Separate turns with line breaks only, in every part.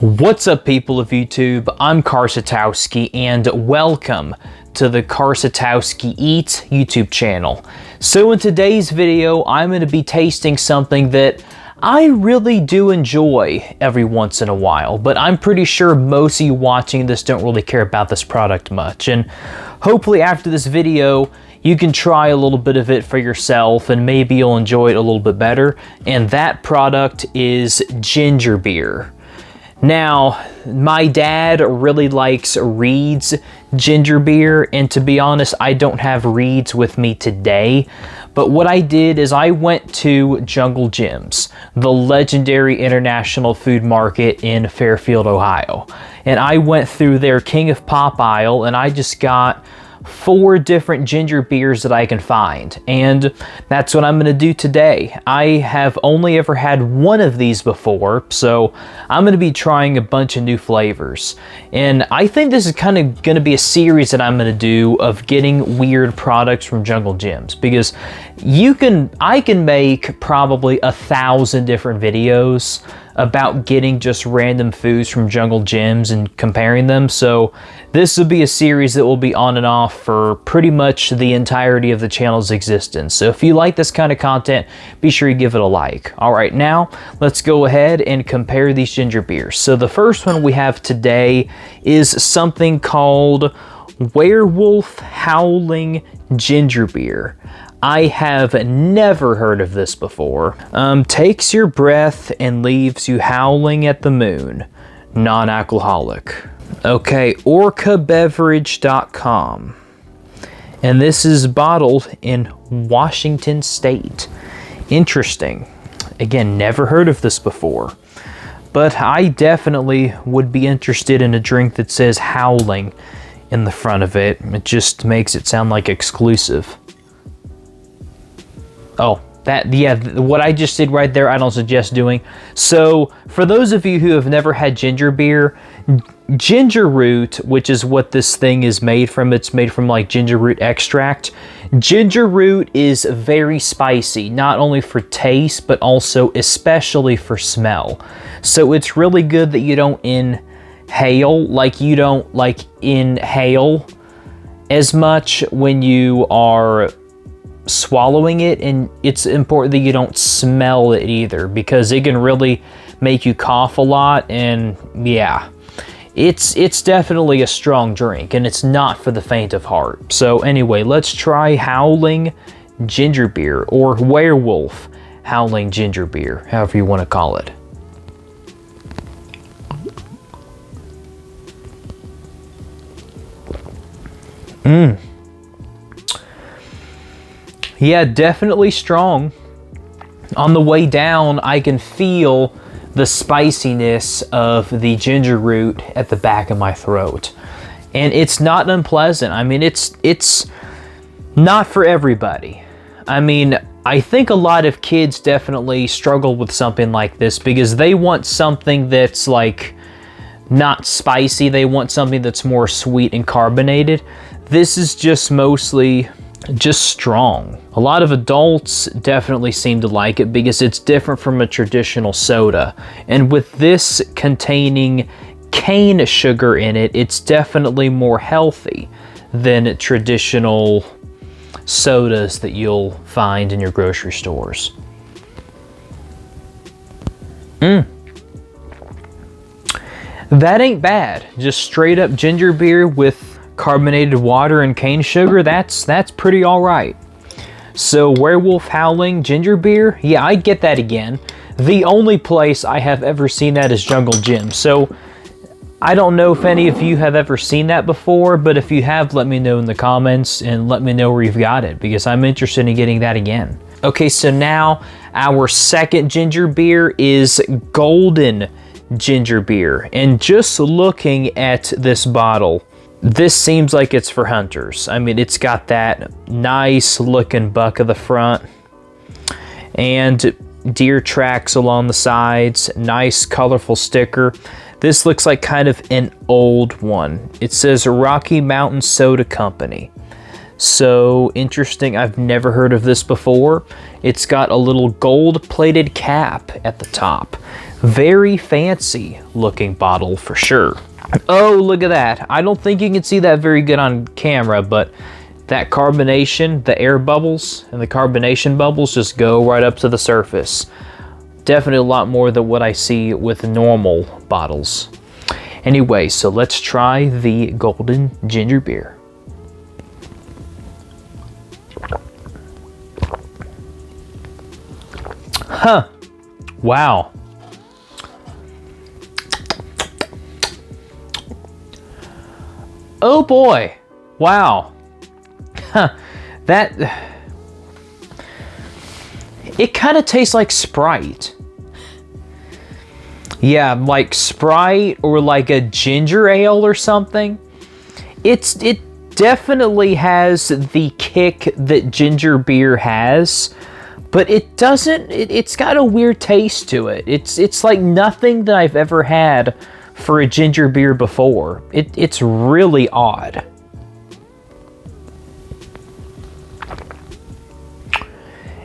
What's up, people of YouTube? I'm Karsatowski and welcome to the Karsatowski Eats YouTube channel. So in today's video, I'm going to be tasting something that I really do enjoy every once in a while, but I'm pretty sure most of you watching this don't really care about this product much. And hopefully after this video, you can try a little bit of it for yourself and maybe you'll enjoy it a little bit better. And that product is ginger beer. Now, my dad really likes Reed's ginger beer, and to be honest, I don't have Reed's with me today. But what I did is I went to Jungle Jim's, the legendary international food market in Fairfield, Ohio. And I went through their King of Pop aisle and I just got 4 different ginger beers that I can find, and that's what I'm going to do today. I have only ever had one of these before, so I'm going to be trying a bunch of new flavors. And I think this is kind of going to be a series that I'm going to do of getting weird products from Jungle Jim's, because I can make probably 1,000 different videos about getting just random foods from Jungle Jim's and comparing them. So this will be a series that will be on and off for pretty much the entirety of the channel's existence. So if you like this kind of content, be sure you give it a like. All right, now let's go ahead and compare these ginger beers. So the first one we have today is something called Werewolf Howling Ginger Beer. I have never heard of this before. Takes your breath and leaves you howling at the moon. Non-alcoholic. Okay, orcabeverage.com. And this is bottled in Washington State. Interesting. Again, never heard of this before. But I definitely would be interested in a drink that says howling in the front of it. It just makes it sound like exclusive. Oh, what I just did right there, I don't suggest doing. So, for those of you who have never had ginger beer, ginger root, which is what this thing is made from, it's made from like ginger root extract. Ginger root is very spicy, not only for taste, but also especially for smell. So it's really good that you don't inhale as much when you are swallowing it, and it's important that you don't smell it either, because it can really make you cough a lot. And yeah, it's definitely a strong drink, and it's not for the faint of heart. So anyway, let's try Howling Ginger Beer, or Werewolf Howling Ginger Beer, however you want to call it. Yeah, definitely strong. On the way down, I can feel the spiciness of the ginger root at the back of my throat. And it's not unpleasant. I mean, it's not for everybody. I mean, I think a lot of kids definitely struggle with something like this because they want something that's like not spicy. They want something that's more sweet and carbonated. This is just mostly just strong. A lot of adults definitely seem to like it because it's different from a traditional soda. And with this containing cane sugar in it, it's definitely more healthy than traditional sodas that you'll find in your grocery stores. That ain't bad. Just straight up ginger beer with carbonated water and cane sugar, that's pretty all right. So Werewolf Howling Ginger Beer, yeah, I'd get that again. The only place I have ever seen that is Jungle Jim. So I don't know if any of you have ever seen that before, but if you have, let me know in the comments and let me know where you've got it, because I'm interested in getting that again. Okay, so now our second ginger beer is Golden Ginger Beer. And just looking at this bottle, this seems like it's for hunters. I mean, it's got that nice looking buck of the front and deer tracks along the sides, nice colorful sticker. This looks like kind of an old one. It says Rocky Mountain Soda Company. So interesting, I've never heard of this before. It's got a little gold plated cap at the top. Very fancy looking bottle for sure. Oh, look at that. I don't think you can see that very good on camera, but that carbonation, the air bubbles and the carbonation bubbles just go right up to the surface. Definitely a lot more than what I see with normal bottles. Anyway, so let's try the golden ginger beer. Huh. Wow. Oh boy. Wow. Huh. That... It kind of tastes like Sprite. Yeah, like Sprite or like a ginger ale or something. It definitely has the kick that ginger beer has, but it doesn't, it's got a weird taste to it. It's like nothing that I've ever had for a ginger beer before. It's really odd.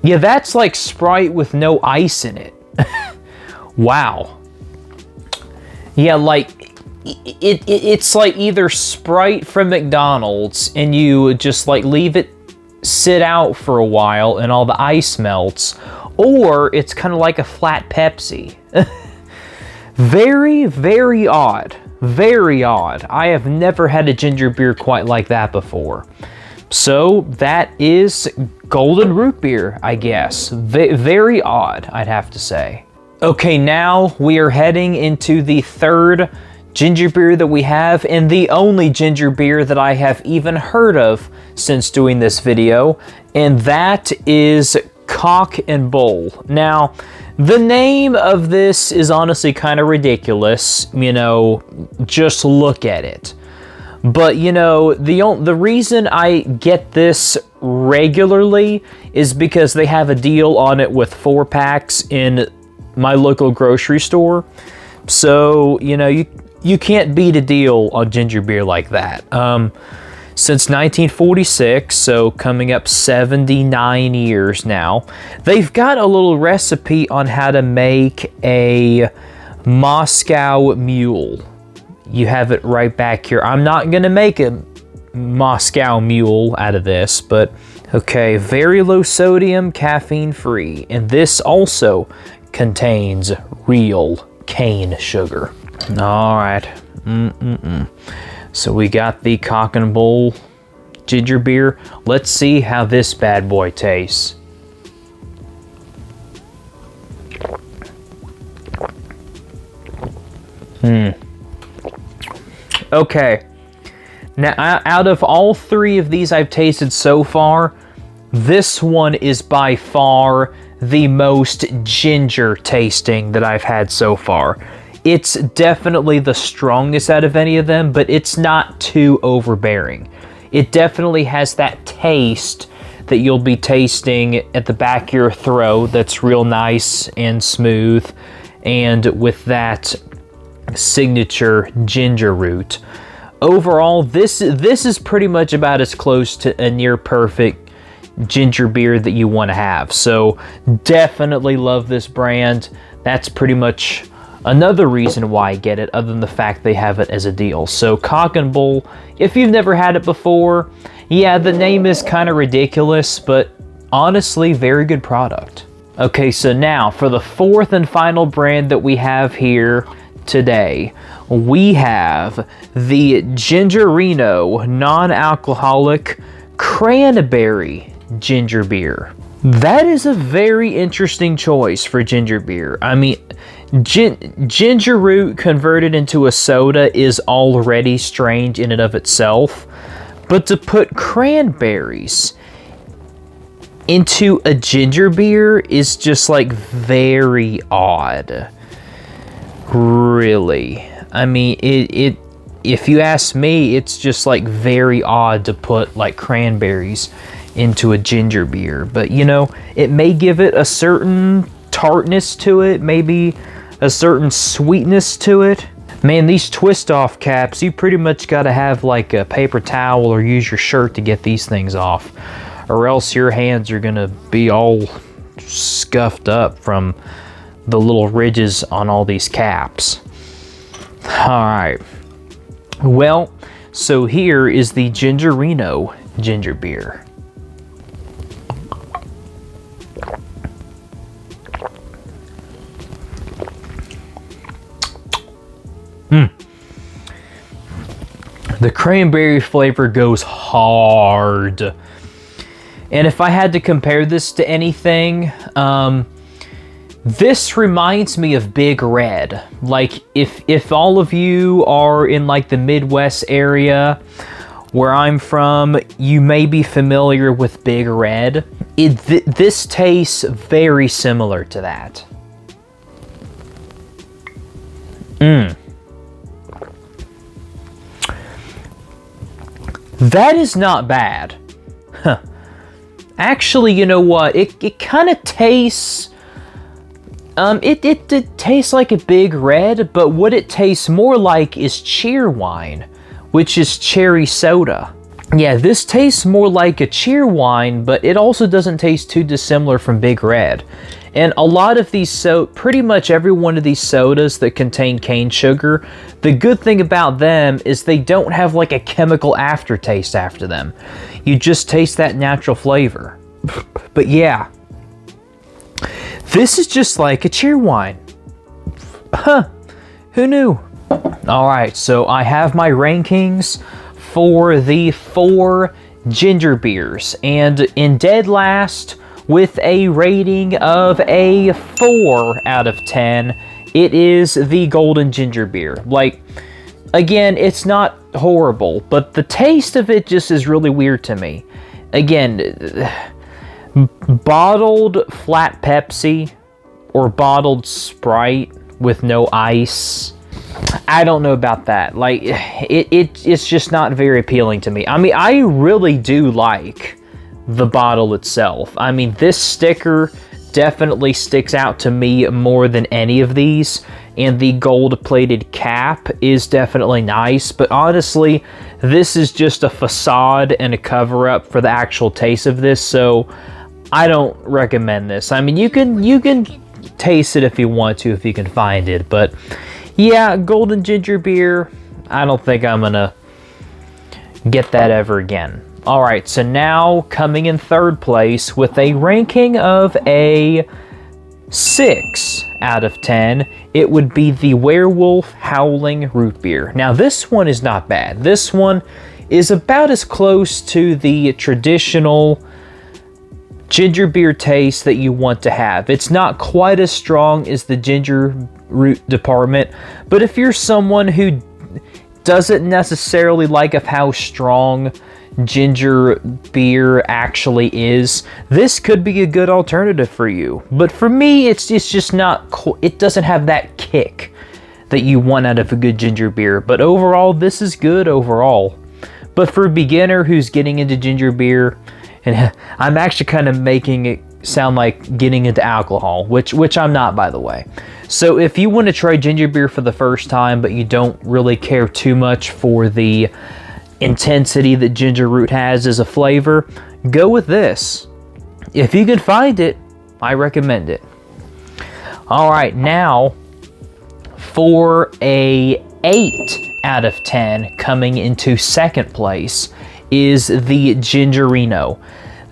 Yeah, that's like Sprite with no ice in it. Wow. Yeah, like, it's like either Sprite from McDonald's and you just like leave it sit out for a while and all the ice melts, or it's kind of like a flat Pepsi. Very, very odd. Very odd. I have never had a ginger beer quite like that before. So that is golden root beer, I guess. Very odd, I'd have to say. Okay, now we are heading into the third ginger beer that we have, and the only ginger beer that I have even heard of since doing this video, and that is Cock and Bull. Now, the name of this is honestly kind of ridiculous, you know, just look at it. But, you know, the reason I get this regularly is because they have a deal on it with 4-packs in my local grocery store. So, you know, you can't beat a deal on ginger beer like that. Since 1946, so coming up 79 years now, they've got a little recipe on how to make a Moscow Mule. You have it right back here. I'm not gonna make a Moscow Mule out of this, but okay, very low sodium, caffeine free, and this also contains real cane sugar. All right, so we got the Cock and Bull ginger beer. Let's see how this bad boy tastes. Okay, now out of all three of these I've tasted so far, this one is by far the most ginger tasting that I've had so far. It's definitely the strongest out of any of them, but it's not too overbearing. It definitely has that taste that you'll be tasting at the back of your throat that's real nice and smooth, and with that signature ginger root. Overall, this is pretty much about as close to a near perfect ginger beer that you want to have. So definitely love this brand. That's pretty much another reason why I get it, other than the fact they have it as a deal. So Cock and Bull, if you've never had it before, yeah, the name is kind of ridiculous, but honestly, very good product. Okay, so now for the fourth and final brand that we have here today, we have the Gingerino non-alcoholic cranberry ginger beer. That is a very interesting choice for ginger beer. I mean, ginger root converted into a soda is already strange in and of itself, but to put cranberries into a ginger beer is just like very odd. Really. I mean, if you ask me, it's just like very odd to put like cranberries into a ginger beer. But you know, it may give it a certain tartness to it, maybe a certain sweetness to it. Man, these twist off caps, you pretty much got to have like a paper towel or use your shirt to get these things off, or else your hands are gonna be all scuffed up from the little ridges on all these caps. All right. Well, so here is the Gingerino ginger beer. The cranberry flavor goes hard. And if I had to compare this to anything, this reminds me of Big Red. Like, if all of you are in like the Midwest area where I'm from, you may be familiar with Big Red. This tastes very similar to that. That is not bad. Huh. Actually, you know what? It kind of tastes... It tastes like a Big Red, but what it tastes more like is Cheerwine, which is cherry soda. Yeah, this tastes more like a Cheerwine, but it also doesn't taste too dissimilar from Big Red. And a lot of these, pretty much every one of these sodas that contain cane sugar, the good thing about them is they don't have like a chemical aftertaste after them. You just taste that natural flavor. But yeah, this is just like a Cheerwine. Huh, who knew? All right, so I have my rankings for the 4 ginger beers, and in dead last, with a rating of a 4 out of 10, it is the golden ginger beer. Like, again, it's not horrible, but the taste of it just is really weird to me. Again, bottled flat Pepsi or bottled Sprite with no ice, I don't know about that. Like, it's just not very appealing to me. I mean, I really do like the bottle itself. I mean, this sticker definitely sticks out to me more than any of these, and the gold-plated cap is definitely nice, but honestly, this is just a facade and a cover-up for the actual taste of this, so I don't recommend this. I mean, you can taste it if you want to, if you can find it, but yeah, golden ginger beer, I don't think I'm gonna get that ever again. All right, so now coming in 3rd place with a ranking of a 6 out of 10, it would be the Werewolf Howling Root Beer. Now, this one is not bad. This one is about as close to the traditional ginger beer taste that you want to have. It's not quite as strong as the ginger root department, but if you're someone who doesn't necessarily like of how strong ginger beer actually is, this could be a good alternative for you. But for me, it's just not, it doesn't have that kick that you want out of a good ginger beer. But overall, this is good overall. But for a beginner who's getting into ginger beer, and I'm actually kind of making it sound like getting into alcohol, which I'm not, by the way. So if you want to try ginger beer for the first time, but you don't really care too much for the intensity that ginger root has as a flavor, go with this. If you can find it, I recommend it. All right, now for a 8 out of 10 coming into 2nd place is the Gingerino.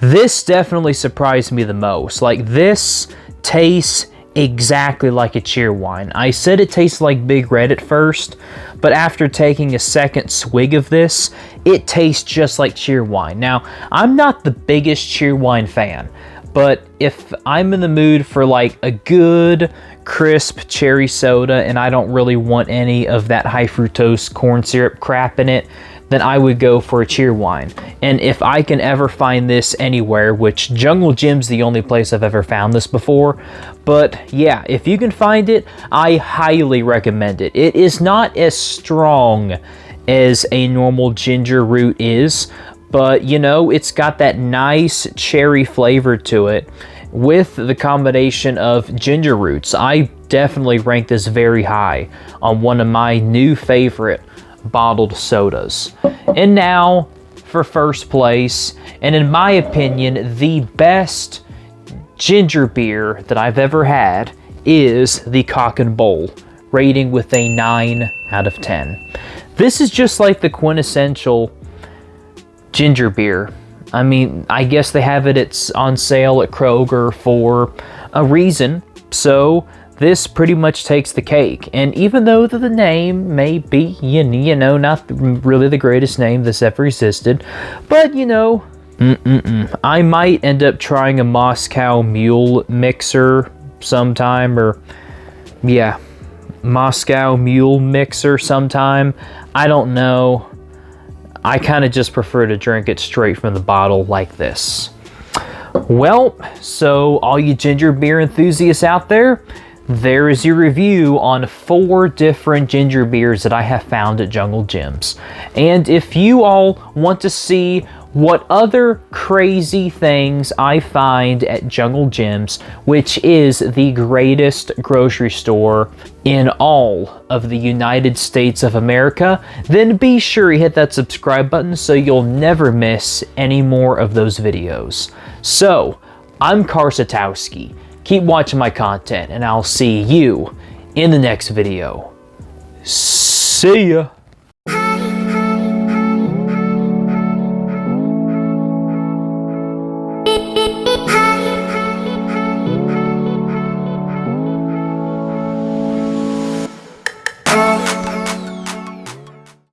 This definitely surprised me the most. Like, this tastes exactly like a Cheerwine. I said it tastes like Big Red at first, but after taking a second swig of this, it tastes just like Cheerwine. Now, I'm not the biggest Cheerwine fan, but if I'm in the mood for like a good crisp cherry soda and I don't really want any of that high fructose corn syrup crap in it, then I would go for a Cheerwine. And if I can ever find this anywhere, which Jungle Gym's the only place I've ever found this before, but yeah, if you can find it, I highly recommend it. It is not as strong as a normal ginger root is, but you know, it's got that nice cherry flavor to it with the combination of ginger roots. I definitely rank this very high on one of my new favorite bottled sodas. And now for first place, and in my opinion, the best ginger beer that I've ever had, is the Cock and Bowl, rating with a 9 out of 10. This is just like the quintessential ginger beer. I mean, I guess they have it on sale at Kroger for a reason, so this pretty much takes the cake. And even though the name may be, you know, not really the greatest name that's ever existed, but, you know, I might end up trying a Moscow Mule mixer sometime, or, yeah, Moscow Mule mixer sometime. I don't know. I kind of just prefer to drink it straight from the bottle like this. Well, so all you ginger beer enthusiasts out there, there is your review on 4 different ginger beers that I have found at Jungle Gyms. And if you all want to see what other crazy things I find at Jungle Gyms, which is the greatest grocery store in all of the United States of America, then be sure you hit that subscribe button so you'll never miss any more of those videos. So, I'm Karsatowski. Keep watching my content, and I'll see you in the next video. See ya!